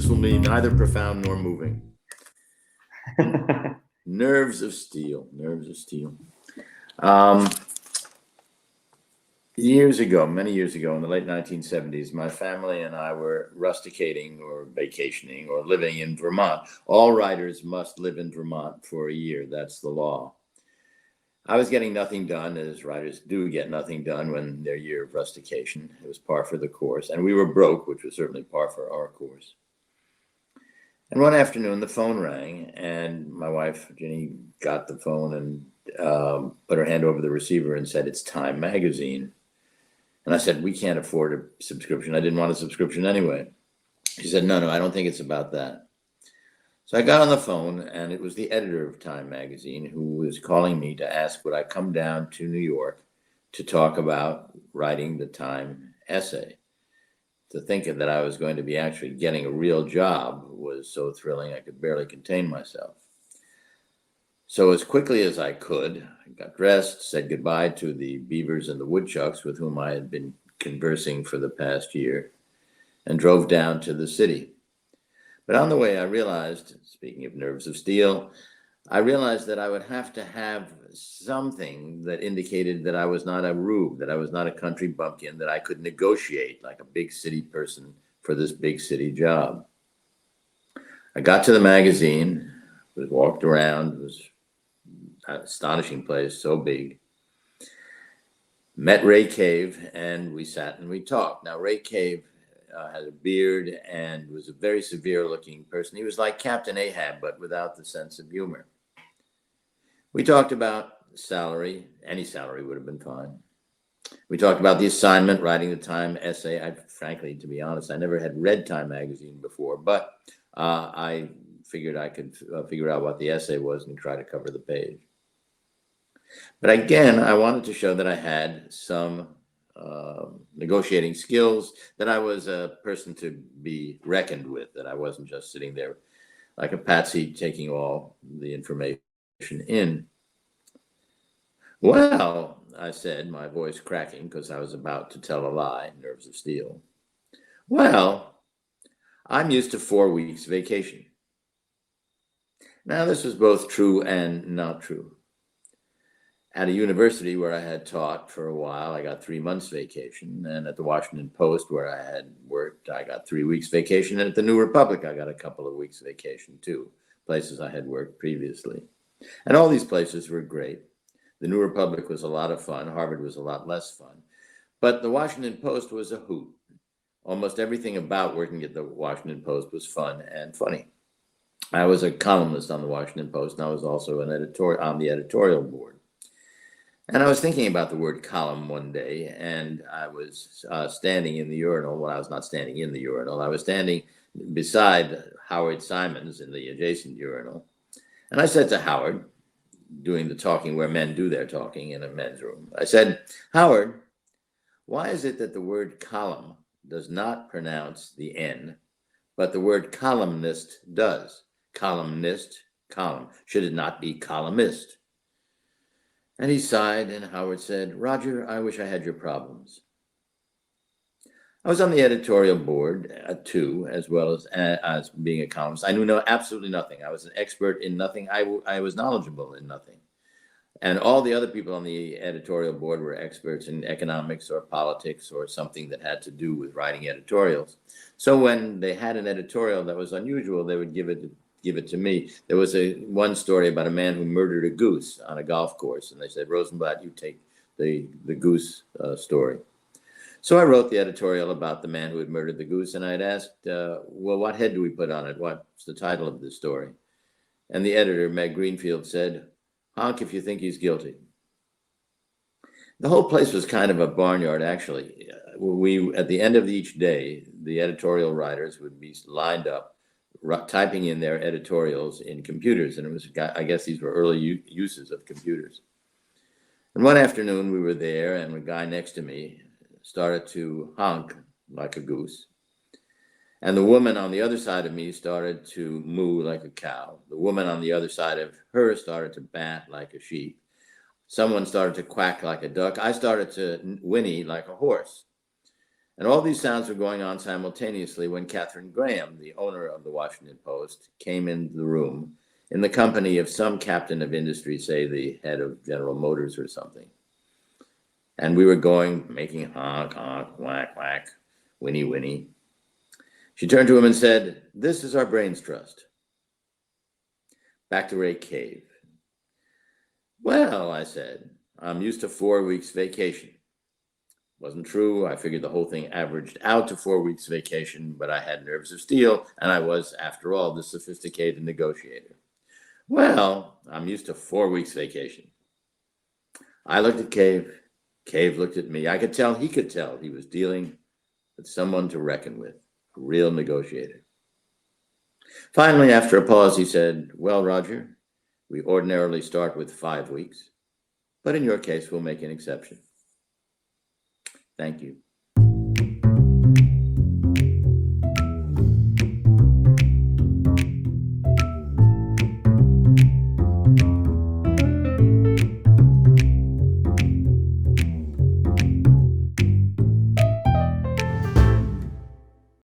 This will be neither profound nor moving. Nerves of steel, nerves of steel. Years ago, many years ago, in the late 1970s, my family and I were rusticating or vacationing or living in Vermont. All writers must live in Vermont for a year. That's the law. I was getting nothing done, as writers do get nothing done when their year of rustication. It was par for the course. And we were broke, which was certainly par for our course. And one afternoon, the phone rang, and my wife, Jenny, got the phone and put her hand over the receiver and said, "It's Time Magazine." And I said, "We can't afford a subscription." I didn't want a subscription anyway. She said, no, I don't think it's about that. So I got on the phone, and it was the editor of Time Magazine who was calling me to ask would I come down to New York to talk about writing the Time essay. To think that I was going to be actually getting a real job was so thrilling I could barely contain myself. So as quickly as I could, I got dressed, said goodbye to the beavers and the woodchucks with whom I had been conversing for the past year, and drove down to the city. But on the way, I realized, speaking of nerves of steel, I realized that I would have to have something that indicated that I was not a rube, that I was not a country bumpkin, that I could negotiate like a big city person for this big city job. I got to the magazine, was walked around, it was an astonishing place, so big. Met Ray Cave, and we sat and we talked. Now, Ray Cave had a beard and was a very severe looking person. He was like Captain Ahab, but without the sense of humor. We talked about salary. Any salary would have been fine. We talked about the assignment, writing the Time essay. Frankly, to be honest, I never had read Time Magazine before, but I figured I could figure out what the essay was and try to cover the page. But again, I wanted to show that I had some negotiating skills, that I was a person to be reckoned with, that I wasn't just sitting there like a patsy taking all the information in. "Well," I said, my voice cracking because I was about to tell a lie, nerves of steel. "Well, I'm used to 4 weeks vacation." Now, this was both true and not true. At a university where I had taught for a while, I got 3 months vacation. And at the Washington Post, where I had worked, I got 3 weeks vacation. And at the New Republic, I got a couple of weeks vacation too, places I had worked previously. And all these places were great. The New Republic was a lot of fun. Harvard was a lot less fun. But the Washington Post was a hoot. Almost everything about working at the Washington Post was fun and funny. I was a columnist on the Washington Post, and I was also on the editorial board. And I was thinking about the word column one day, and I was standing in the urinal. Well, I was not standing in the urinal. I was standing beside Howard Simons in the adjacent urinal. And I said to Howard, doing the talking where men do their talking in a men's room, I said, "Howard, why is it that the word column does not pronounce the N, but the word columnist does? Columnist, column. Should it not be columnist?" And he sighed, and Howard said, "Roger, I wish I had your problems." I was on the editorial board too, as well as being a columnist. I knew absolutely nothing. I was an expert in nothing. I was knowledgeable in nothing. And all the other people on the editorial board were experts in economics or politics or something that had to do with writing editorials. So when they had an editorial that was unusual, they would give it to me. There was one story about a man who murdered a goose on a golf course, and they said, "Rosenblatt, you take the goose story." So I wrote the editorial about the man who had murdered the goose, and I had asked, well, what head do we put on it? What's the title of this story? And the editor, Meg Greenfield, said, "Honk if you think he's guilty." The whole place was kind of a barnyard, actually. At the end of each day, the editorial writers would be lined up, typing in their editorials in computers. And it was, I guess these were early uses of computers. And one afternoon we were there, and the guy next to me started to honk like a goose. And the woman on the other side of me started to moo like a cow. The woman on the other side of her started to bat like a sheep. Someone started to quack like a duck. I started to whinny like a horse. And all these sounds were going on simultaneously when Katharine Graham, the owner of the Washington Post, came into the room in the company of some captain of industry, say the head of General Motors or something. And we were making honk, honk, whack, whack, whinny, whinny. She turned to him and said, "This is our brains trust." Back to Ray Cave. "Well," I said, "I'm used to 4 weeks vacation." Wasn't true. I figured the whole thing averaged out to 4 weeks vacation, but I had nerves of steel, and I was, after all, the sophisticated negotiator. "Well, I'm used to 4 weeks vacation." I looked at Cave. Cave looked at me. I could tell he could tell he was dealing with someone to reckon with, a real negotiator. Finally, after a pause, he said, "Well, Roger, we ordinarily start with 5 weeks, but in your case, we'll make an exception." Thank you.